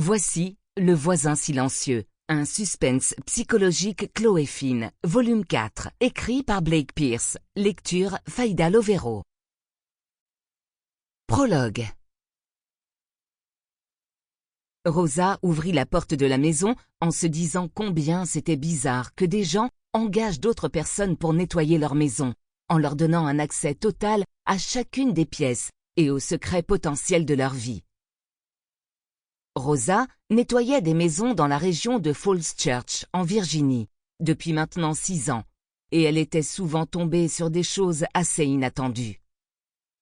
Voici Le voisin silencieux, un suspense psychologique Chloé Finn, volume 4, écrit par Blake Pierce, lecture Faïda Lovero. Prologue. Rosa ouvrit la porte de la maison en se disant combien c'était bizarre que des gens engagent d'autres personnes pour nettoyer leur maison, en leur donnant un accès total à chacune des pièces et aux secrets potentiels de leur vie. Rosa nettoyait des maisons dans la région de Falls Church, en Virginie, depuis maintenant 6 ans, et elle était souvent tombée sur des choses assez inattendues.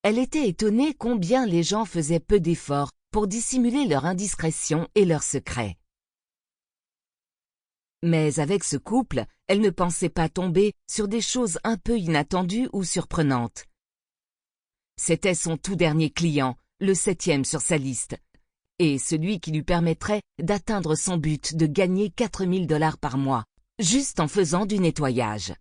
Elle était étonnée combien les gens faisaient peu d'efforts pour dissimuler leur indiscrétion et leurs secrets. Mais avec ce couple, elle ne pensait pas tomber sur des choses un peu inattendues ou surprenantes. C'était son tout dernier client, le 7e sur sa liste, et celui qui lui permettrait d'atteindre son but de gagner 4 000 $ par mois, juste en faisant du nettoyage.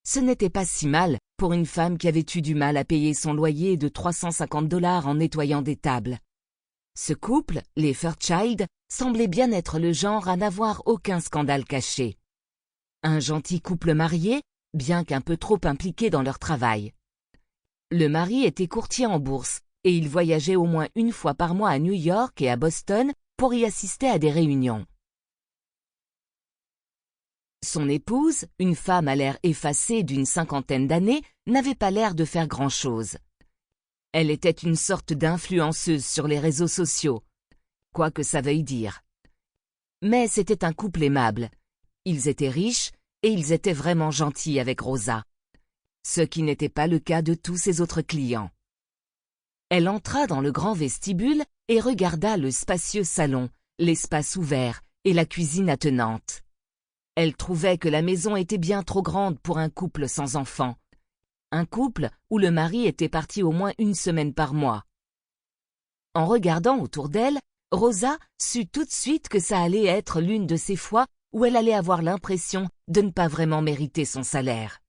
Ce n'était pas si mal pour une femme qui avait eu du mal à payer son loyer de 350 $ en nettoyant des tables. Ce couple, les Fairchild, semblait bien être le genre à n'avoir aucun scandale caché. Un gentil couple marié, bien qu'un peu trop impliqué dans leur travail. Le mari était courtier en bourse et il voyageait au moins une fois par mois à New York et à Boston pour y assister à des réunions. Son épouse, une femme à l'air effacé d'une 50aine d'années, n'avait pas l'air de faire grand-chose. Elle était une sorte d'influenceuse sur les réseaux sociaux, quoi que ça veuille dire. Mais c'était un couple aimable. Ils étaient riches et ils étaient vraiment gentils avec Rosa, ce qui n'était pas le cas de tous ses autres clients. Elle entra dans le grand vestibule et regarda le spacieux salon, l'espace ouvert et la cuisine attenante. Elle trouvait que la maison était bien trop grande pour un couple sans enfants. Un couple où le mari était parti au moins une semaine par mois. En regardant autour d'elle, Rosa sut tout de suite que ça allait être l'une de ces fois où elle allait avoir l'impression de ne pas vraiment mériter son salaire.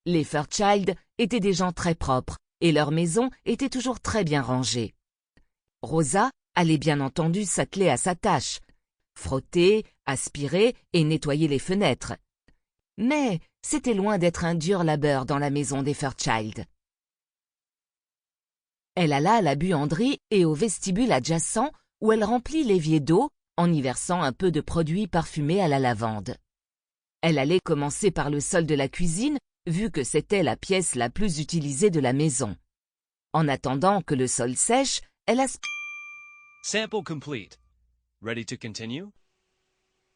Les Fairchild étaient des gens très propres et leur maison était toujours très bien rangée. Rosa allait bien entendu s'atteler à sa tâche, frotter, aspirer et nettoyer les fenêtres. Mais c'était loin d'être un dur labeur dans la maison des Fairchild. Elle alla à la buanderie et au vestibule adjacent où elle remplit l'évier d'eau en y versant un peu de produit parfumé à la lavande. Elle allait commencer par le sol de la cuisine vu que c'était la pièce la plus utilisée de la maison. En attendant que le sol sèche, elle Sample complete. Ready to continue?